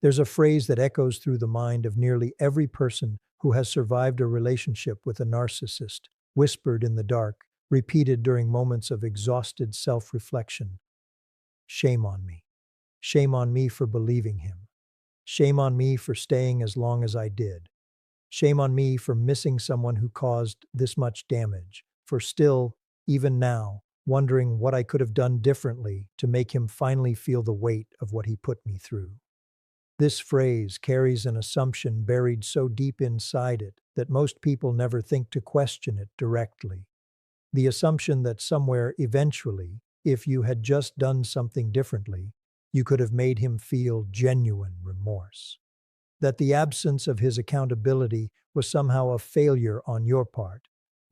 There's a phrase that echoes through the mind of nearly every person who has survived a relationship with a narcissist, whispered in the dark, repeated during moments of exhausted self-reflection. Shame on me. Shame on me for believing him. Shame on me for staying as long as I did. Shame on me for missing someone who caused this much damage, for still, even now, wondering what I could have done differently to make him finally feel the weight of what he put me through. This phrase carries an assumption buried so deep inside it that most people never think to question it directly. The assumption that somewhere eventually, if you had just done something differently, you could have made him feel genuine remorse. That the absence of his accountability was somehow a failure on your part,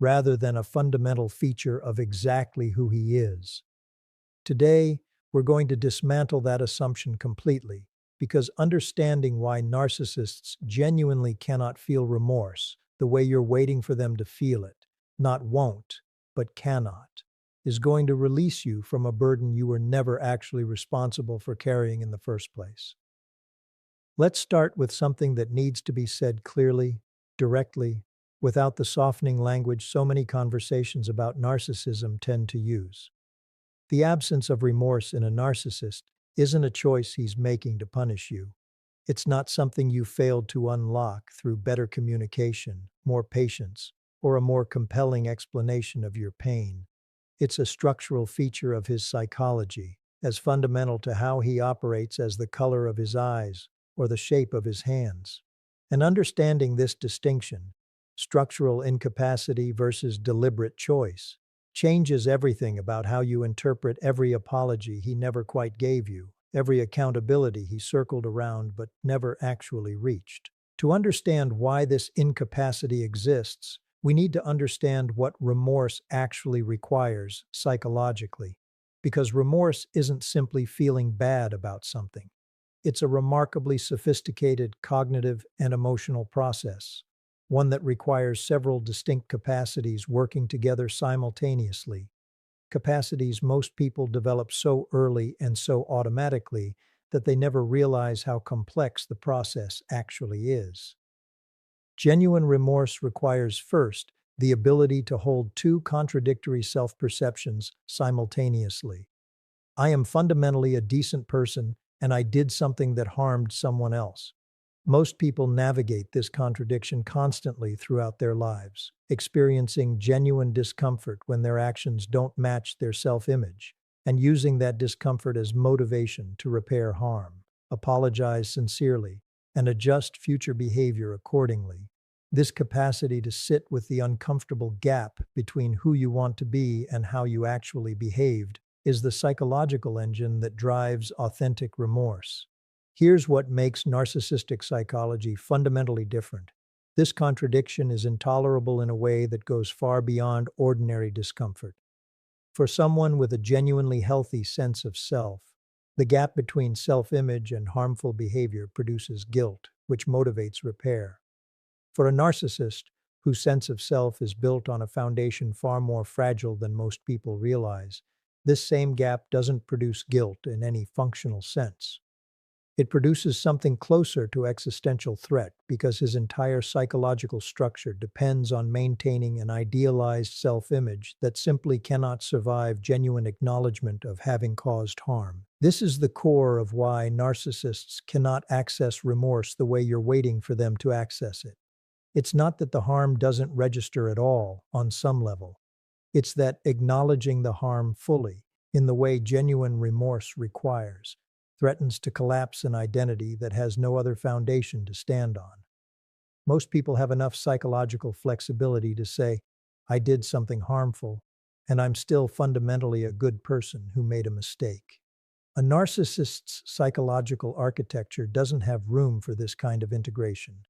rather than a fundamental feature of exactly who he is. Today, we're going to dismantle that assumption completely, because understanding why narcissists genuinely cannot feel remorse the way you're waiting for them to feel it, not won't, but cannot, is going to release you from a burden you were never actually responsible for carrying in the first place. Let's start with something that needs to be said clearly, directly, without the softening language so many conversations about narcissism tend to use. The absence of remorse in a narcissist isn't a choice he's making to punish you. It's not something you failed to unlock through better communication, more patience, or a more compelling explanation of your pain. It's a structural feature of his psychology, as fundamental to how he operates as the color of his eyes or the shape of his hands. And understanding this distinction, structural incapacity versus deliberate choice, changes everything about how you interpret every apology he never quite gave you, every accountability he circled around but never actually reached. To understand why this incapacity exists, we need to understand what remorse actually requires psychologically, because remorse isn't simply feeling bad about something. It's a remarkably sophisticated cognitive and emotional process, one that requires several distinct capacities working together simultaneously, capacities most people develop so early and so automatically that they never realize how complex the process actually is. Genuine remorse requires first the ability to hold two contradictory self-perceptions simultaneously. I am fundamentally a decent person, and I did something that harmed someone else. Most people navigate this contradiction constantly throughout their lives, experiencing genuine discomfort when their actions don't match their self-image, and using that discomfort as motivation to repair harm, apologize sincerely, and adjust future behavior accordingly. This capacity to sit with the uncomfortable gap between who you want to be and how you actually behaved is the psychological engine that drives authentic remorse. Here's what makes narcissistic psychology fundamentally different. This contradiction is intolerable in a way that goes far beyond ordinary discomfort. For someone with a genuinely healthy sense of self, the gap between self-image and harmful behavior produces guilt, which motivates repair. For a narcissist, whose sense of self is built on a foundation far more fragile than most people realize, this same gap doesn't produce guilt in any functional sense. It produces something closer to existential threat because his entire psychological structure depends on maintaining an idealized self-image that simply cannot survive genuine acknowledgement of having caused harm. This is the core of why narcissists cannot access remorse the way you're waiting for them to access it. It's not that the harm doesn't register at all on some level. It's that acknowledging the harm fully, in the way genuine remorse requires, threatens to collapse an identity that has no other foundation to stand on. Most people have enough psychological flexibility to say, I did something harmful, and I'm still fundamentally a good person who made a mistake. A narcissist's psychological architecture doesn't have room for this kind of integration.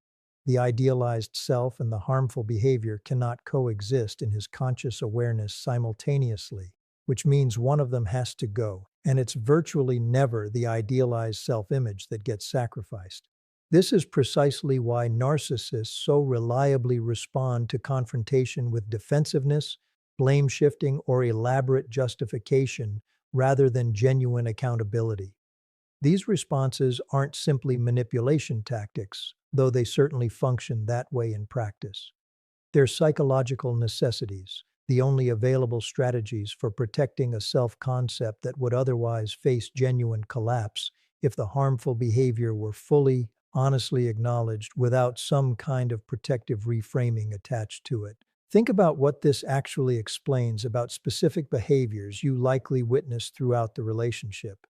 The idealized self and the harmful behavior cannot coexist in his conscious awareness simultaneously, which means one of them has to go, and it's virtually never the idealized self-image that gets sacrificed. This is precisely why narcissists so reliably respond to confrontation with defensiveness, blame-shifting, or elaborate justification rather than genuine accountability. These responses aren't simply manipulation tactics, though they certainly function that way in practice. They're psychological necessities, the only available strategies for protecting a self concept that would otherwise face genuine collapse if the harmful behavior were fully, honestly acknowledged without some kind of protective reframing attached to it. Think about what this actually explains about specific behaviors you likely witnessed throughout the relationship.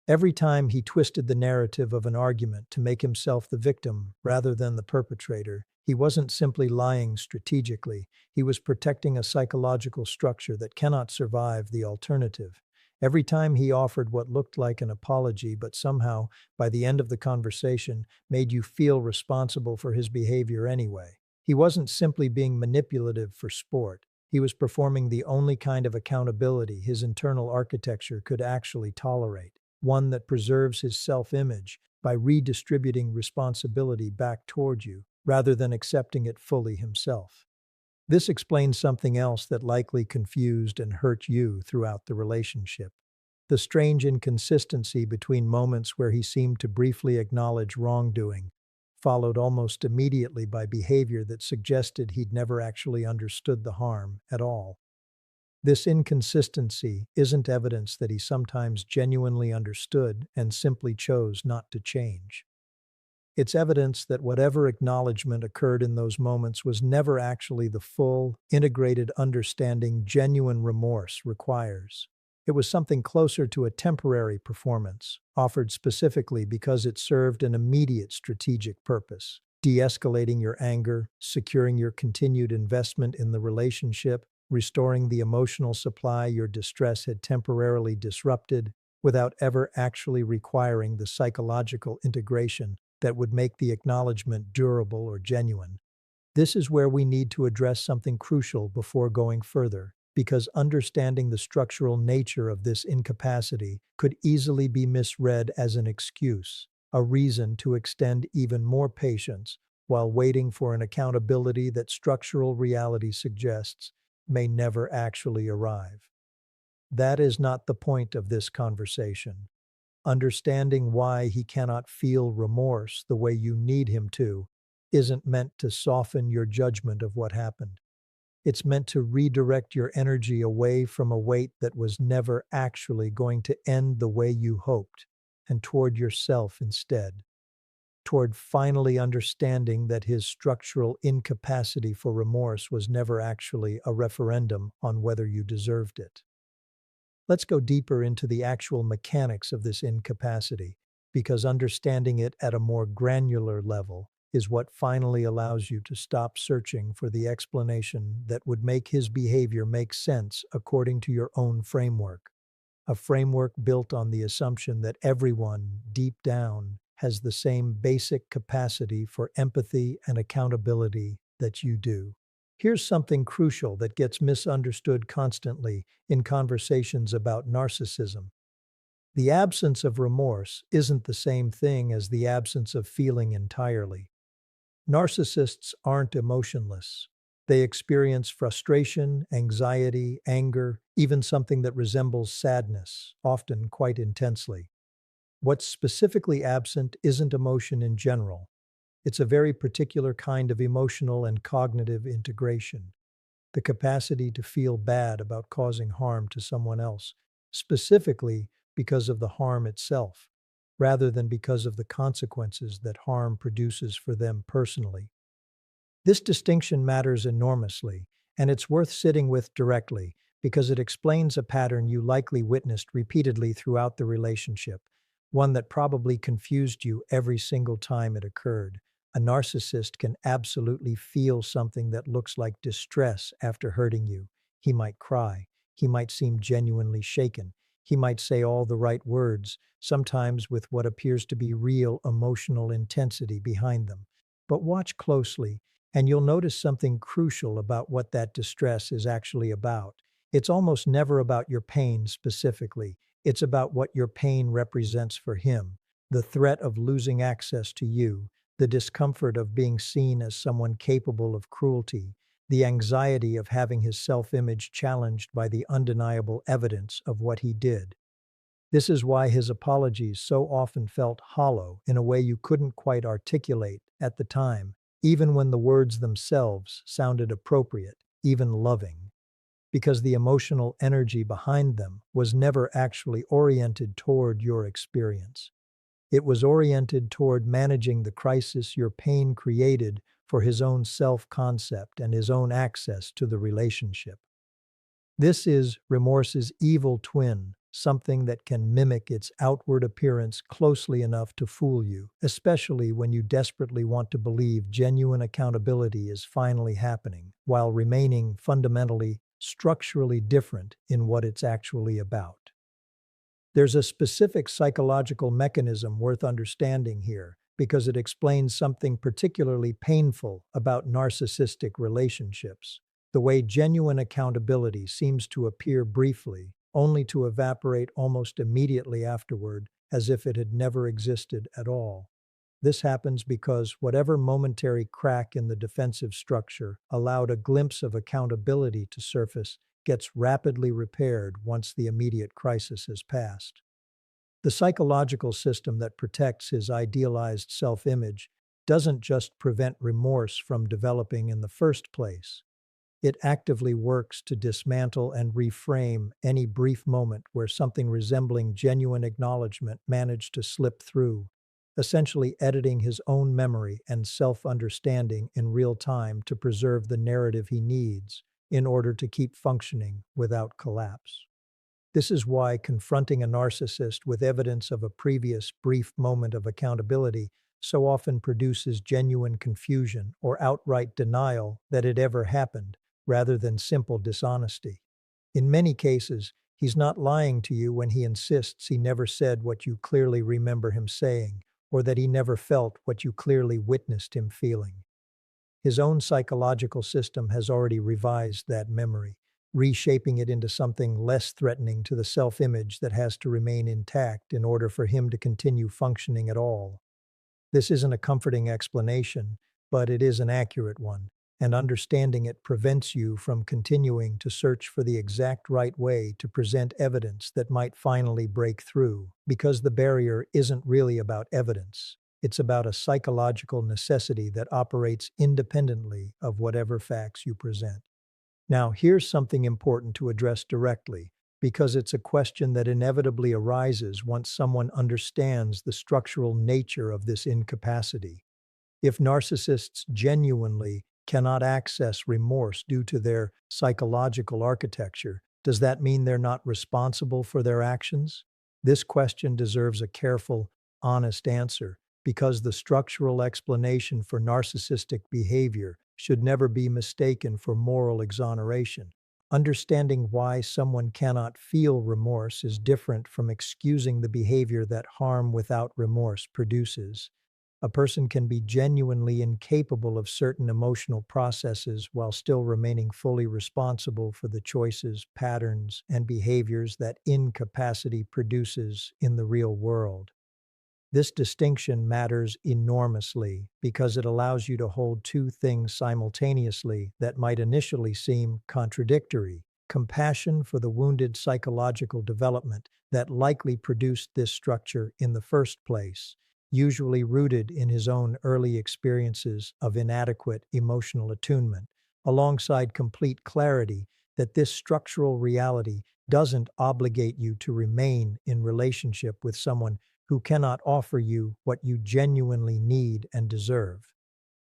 Every time he twisted the narrative of an argument to make himself the victim rather than the perpetrator, he wasn't simply lying strategically, he was protecting a psychological structure that cannot survive the alternative. Every time he offered what looked like an apology, but somehow, by the end of the conversation, made you feel responsible for his behavior anyway. He wasn't simply being manipulative for sport. He was performing the only kind of accountability his internal architecture could actually tolerate, one that preserves his self-image by redistributing responsibility back toward you, rather than accepting it fully himself. This explains something else that likely confused and hurt you throughout the relationship. The strange inconsistency between moments where he seemed to briefly acknowledge wrongdoing, followed almost immediately by behavior that suggested he'd never actually understood the harm at all. This inconsistency isn't evidence that he sometimes genuinely understood and simply chose not to change. It's evidence that whatever acknowledgement occurred in those moments was never actually the full, integrated understanding genuine remorse requires. It was something closer to a temporary performance, offered specifically because it served an immediate strategic purpose: de-escalating your anger, securing your continued investment in the relationship, restoring the emotional supply your distress had temporarily disrupted, without ever actually requiring the psychological integration that would make the acknowledgement durable or genuine. This is where we need to address something crucial before going further, because understanding the structural nature of this incapacity could easily be misread as an excuse, a reason to extend even more patience while waiting for an accountability that structural reality suggests may never actually arrive. That is not the point of this conversation. Understanding why he cannot feel remorse the way you need him to isn't meant to soften your judgment of what happened. It's meant to redirect your energy away from a weight that was never actually going to end the way you hoped, and toward yourself instead. Toward finally understanding that his structural incapacity for remorse was never actually a referendum on whether you deserved it. Let's go deeper into the actual mechanics of this incapacity, because understanding it at a more granular level is what finally allows you to stop searching for the explanation that would make his behavior make sense according to your own framework. A framework built on the assumption that everyone, deep down, has the same basic capacity for empathy and accountability that you do. Here's something crucial that gets misunderstood constantly in conversations about narcissism. The absence of remorse isn't the same thing as the absence of feeling entirely. Narcissists aren't emotionless. They experience frustration, anxiety, anger, even something that resembles sadness, often quite intensely. What's specifically absent isn't emotion in general. It's a very particular kind of emotional and cognitive integration, the capacity to feel bad about causing harm to someone else, specifically because of the harm itself, rather than because of the consequences that harm produces for them personally. This distinction matters enormously, and it's worth sitting with directly because it explains a pattern you likely witnessed repeatedly throughout the relationship, one that probably confused you every single time it occurred. A narcissist can absolutely feel something that looks like distress after hurting you. He might cry. He might seem genuinely shaken. He might say all the right words, sometimes with what appears to be real emotional intensity behind them. But watch closely, and you'll notice something crucial about what that distress is actually about. It's almost never about your pain specifically. It's about what your pain represents for him: the threat of losing access to you, the discomfort of being seen as someone capable of cruelty, the anxiety of having his self-image challenged by the undeniable evidence of what he did. This is why his apologies so often felt hollow in a way you couldn't quite articulate at the time, even when the words themselves sounded appropriate, even loving, because the emotional energy behind them was never actually oriented toward your experience. It was oriented toward managing the crisis your pain created for his own self-concept and his own access to the relationship. This is remorse's evil twin, something that can mimic its outward appearance closely enough to fool you, especially when you desperately want to believe genuine accountability is finally happening, while remaining fundamentally, structurally different in what it's actually about. There's a specific psychological mechanism worth understanding here because it explains something particularly painful about narcissistic relationships. The way genuine accountability seems to appear briefly, only to evaporate almost immediately afterward, as if it had never existed at all. This happens because whatever momentary crack in the defensive structure allowed a glimpse of accountability to surface gets rapidly repaired once the immediate crisis has passed. The psychological system that protects his idealized self-image doesn't just prevent remorse from developing in the first place. It actively works to dismantle and reframe any brief moment where something resembling genuine acknowledgement managed to slip through, essentially editing his own memory and self-understanding in real time to preserve the narrative he needs in order to keep functioning without collapse. This is why confronting a narcissist with evidence of a previous brief moment of accountability so often produces genuine confusion or outright denial that it ever happened, rather than simple dishonesty. In many cases, he's not lying to you when he insists he never said what you clearly remember him saying, or that he never felt what you clearly witnessed him feeling. His own psychological system has already revised that memory, reshaping it into something less threatening to the self-image that has to remain intact in order for him to continue functioning at all. This isn't a comforting explanation, but it is an accurate one, and understanding it prevents you from continuing to search for the exact right way to present evidence that might finally break through, because the barrier isn't really about evidence. It's about a psychological necessity that operates independently of whatever facts you present. Now, here's something important to address directly, because it's a question that inevitably arises once someone understands the structural nature of this incapacity. If narcissists genuinely cannot access remorse due to their psychological architecture, does that mean they're not responsible for their actions? This question deserves a careful, honest answer, because the structural explanation for narcissistic behavior should never be mistaken for moral exoneration. Understanding why someone cannot feel remorse is different from excusing the behavior that harm without remorse produces. A person can be genuinely incapable of certain emotional processes while still remaining fully responsible for the choices, patterns, and behaviors that incapacity produces in the real world. This distinction matters enormously because it allows you to hold two things simultaneously that might initially seem contradictory: compassion for the wounded psychological development that likely produced this structure in the first place, usually rooted in his own early experiences of inadequate emotional attunement, alongside complete clarity that this structural reality doesn't obligate you to remain in relationship with someone who cannot offer you what you genuinely need and deserve.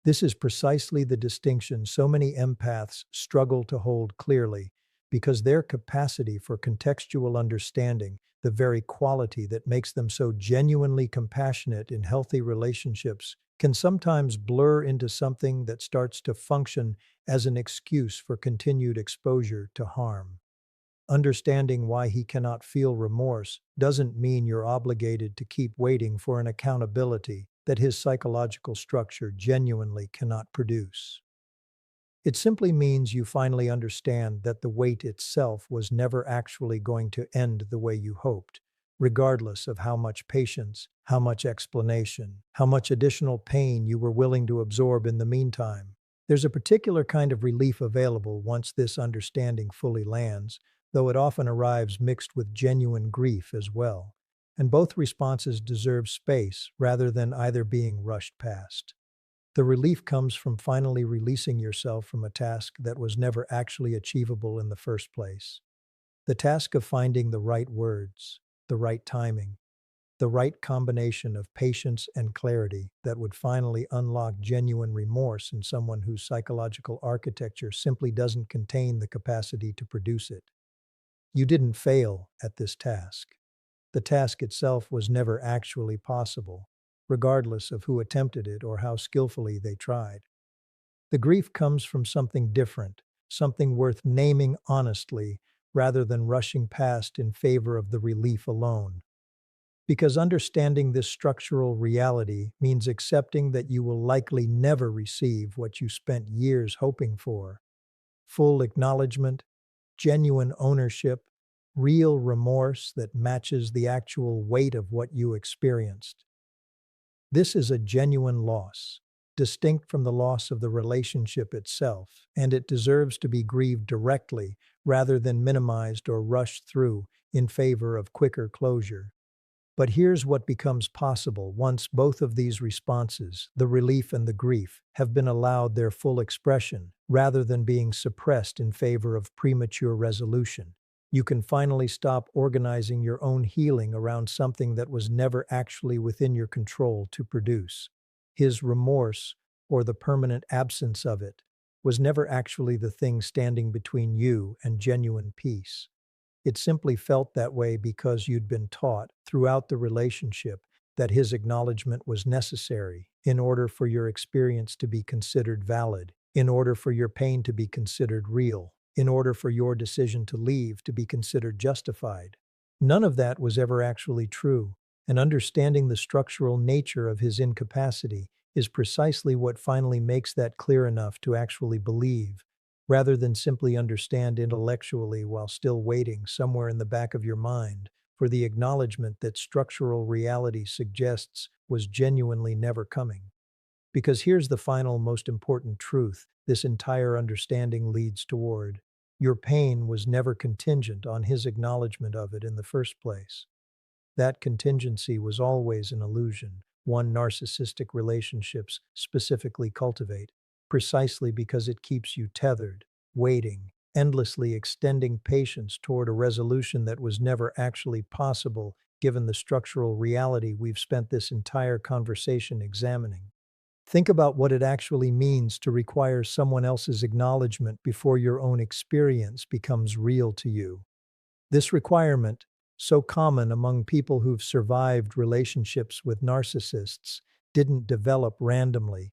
This is precisely the distinction so many empaths struggle to hold clearly, because their capacity for contextual understanding, the very quality that makes them so genuinely compassionate in healthy relationships, can sometimes blur into something that starts to function as an excuse for continued exposure to harm. Understanding why he cannot feel remorse doesn't mean you're obligated to keep waiting for an accountability that his psychological structure genuinely cannot produce. It simply means you finally understand that the wait itself was never actually going to end the way you hoped, regardless of how much patience, how much explanation, how much additional pain you were willing to absorb in the meantime. There's a particular kind of relief available once this understanding fully lands, though it often arrives mixed with genuine grief as well. And both responses deserve space rather than either being rushed past. The relief comes from finally releasing yourself from a task that was never actually achievable in the first place. The task of finding the right words, the right timing, the right combination of patience and clarity that would finally unlock genuine remorse in someone whose psychological architecture simply doesn't contain the capacity to produce it. You didn't fail at this task. The task itself was never actually possible, regardless of who attempted it or how skillfully they tried. The grief comes from something different, something worth naming honestly, rather than rushing past in favor of the relief alone. Because understanding this structural reality means accepting that you will likely never receive what you spent years hoping for: full acknowledgement, genuine ownership, real remorse that matches the actual weight of what you experienced. This is a genuine loss, distinct from the loss of the relationship itself, and it deserves to be grieved directly rather than minimized or rushed through in favor of quicker closure. But here's what becomes possible once both of these responses, the relief and the grief, have been allowed their full expression, rather than being suppressed in favor of premature resolution. You can finally stop organizing your own healing around something that was never actually within your control to produce. His remorse, or the permanent absence of it, was never actually the thing standing between you and genuine peace. It simply felt that way because you'd been taught throughout the relationship that his acknowledgement was necessary in order for your experience to be considered valid, in order for your pain to be considered real, in order for your decision to leave to be considered justified. None of that was ever actually true, and understanding the structural nature of his incapacity is precisely what finally makes that clear enough to actually believe, rather than simply understand intellectually while still waiting somewhere in the back of your mind for the acknowledgement that structural reality suggests was genuinely never coming. Because here's the final, most important truth this entire understanding leads toward: your pain was never contingent on his acknowledgement of it in the first place. That contingency was always an illusion, one narcissistic relationships specifically cultivate, precisely because it keeps you tethered, waiting, endlessly extending patience toward a resolution that was never actually possible given the structural reality we've spent this entire conversation examining. Think about what it actually means to require someone else's acknowledgement before your own experience becomes real to you. This requirement, so common among people who've survived relationships with narcissists, didn't develop randomly.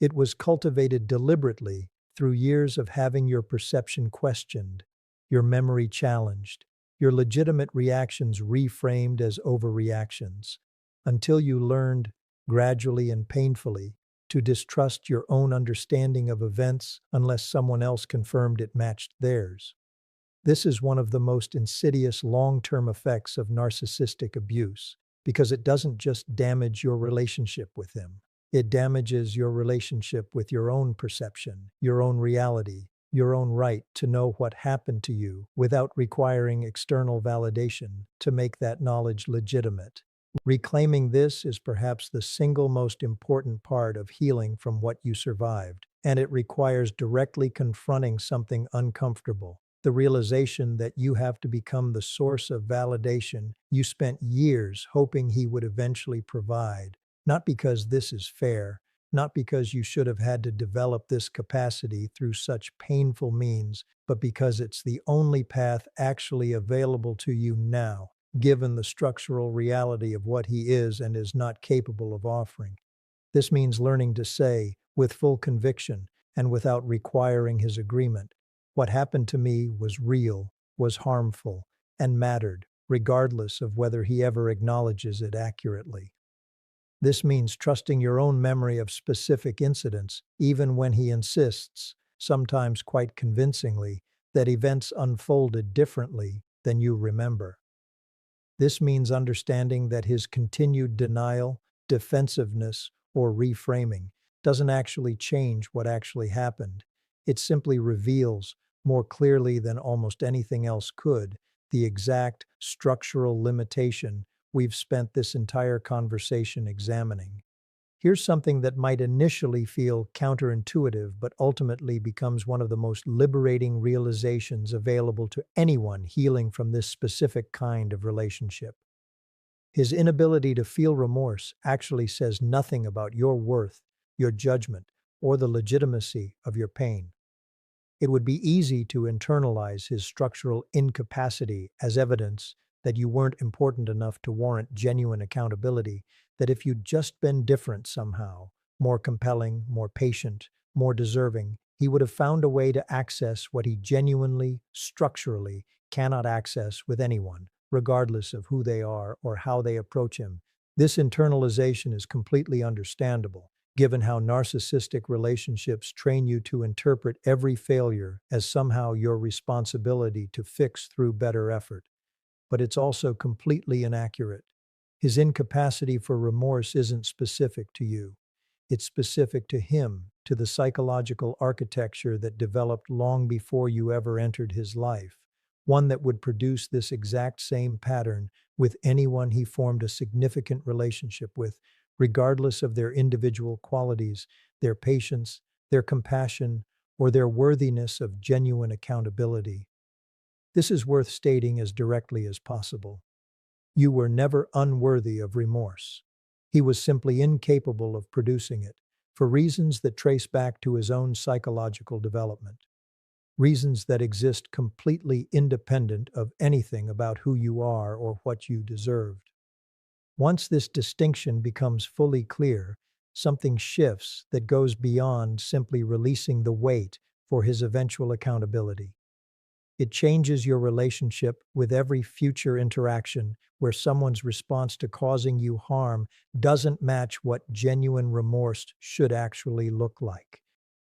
It was cultivated deliberately through years of having your perception questioned, your memory challenged, your legitimate reactions reframed as overreactions, until you learned, gradually and painfully, to distrust your own understanding of events unless someone else confirmed it matched theirs. This is one of the most insidious long-term effects of narcissistic abuse, because it doesn't just damage your relationship with him. It damages your relationship with your own perception, your own reality, your own right to know what happened to you without requiring external validation to make that knowledge legitimate. Reclaiming this is perhaps the single most important part of healing from what you survived, and it requires directly confronting something uncomfortable: the realization that you have to become the source of validation you spent years hoping he would eventually provide, not because this is fair, not because you should have had to develop this capacity through such painful means, but because it's the only path actually available to you now, given the structural reality of what he is and is not capable of offering. This means learning to say, with full conviction and without requiring his agreement, what happened to me was real, was harmful, and mattered, regardless of whether he ever acknowledges it accurately. This means trusting your own memory of specific incidents, even when he insists, sometimes quite convincingly, that events unfolded differently than you remember. This means understanding that his continued denial, defensiveness, or reframing doesn't actually change what actually happened. It simply reveals, more clearly than almost anything else could, the exact structural limitation we've spent this entire conversation examining. Here's something that might initially feel counterintuitive, but ultimately becomes one of the most liberating realizations available to anyone healing from this specific kind of relationship. His inability to feel remorse actually says nothing about your worth, your judgment, or the legitimacy of your pain. It would be easy to internalize his structural incapacity as evidence that you weren't important enough to warrant genuine accountability, that if you'd just been different somehow, more compelling, more patient, more deserving, he would have found a way to access what he genuinely, structurally cannot access with anyone, regardless of who they are or how they approach him. This internalization is completely understandable, given how narcissistic relationships train you to interpret every failure as somehow your responsibility to fix through better effort. But it's also completely inaccurate. His incapacity for remorse isn't specific to you. It's specific to him, to the psychological architecture that developed long before you ever entered his life, one that would produce this exact same pattern with anyone he formed a significant relationship with, regardless of their individual qualities, their patience, their compassion, or their worthiness of genuine accountability. This is worth stating as directly as possible. You were never unworthy of remorse. He was simply incapable of producing it, for reasons that trace back to his own psychological development. Reasons that exist completely independent of anything about who you are or what you deserved. Once this distinction becomes fully clear, something shifts that goes beyond simply releasing the weight for his eventual accountability. It changes your relationship with every future interaction where someone's response to causing you harm doesn't match what genuine remorse should actually look like.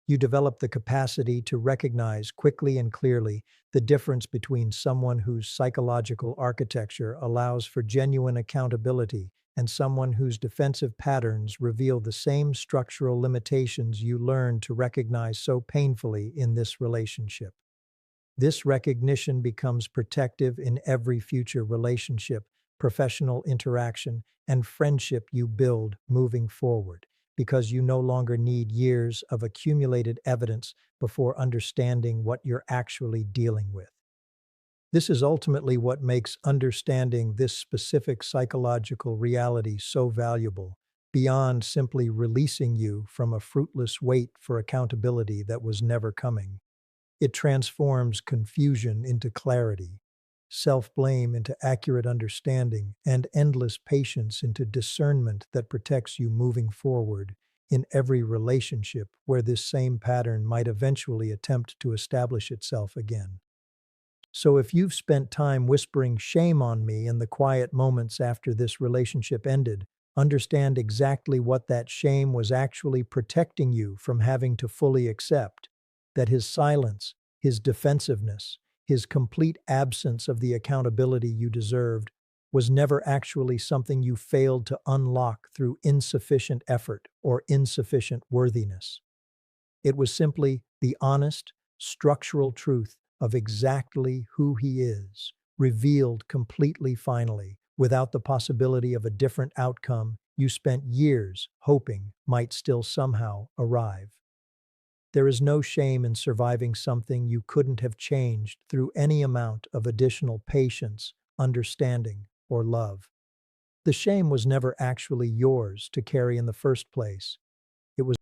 You develop the capacity to recognize quickly and clearly the difference between someone whose psychological architecture allows for genuine accountability and someone whose defensive patterns reveal the same structural limitations you learned to recognize so painfully in this relationship. This recognition becomes protective in every future relationship, professional interaction, and friendship you build moving forward, because you no longer need years of accumulated evidence before understanding what you're actually dealing with. This is ultimately what makes understanding this specific psychological reality so valuable, beyond simply releasing you from a fruitless wait for accountability that was never coming. It transforms confusion into clarity, self-blame into accurate understanding, and endless patience into discernment that protects you moving forward in every relationship where this same pattern might eventually attempt to establish itself again. So if you've spent time whispering shame on me in the quiet moments after this relationship ended, understand exactly what that shame was actually protecting you from having to fully accept. That his silence, his defensiveness, his complete absence of the accountability you deserved was never actually something you failed to unlock through insufficient effort or insufficient worthiness. It was simply the honest, structural truth of exactly who he is, revealed completely finally, without the possibility of a different outcome you spent years hoping might still somehow arrive. There is no shame in surviving something you couldn't have changed through any amount of additional patience, understanding, or love. The shame was never actually yours to carry in the first place. It was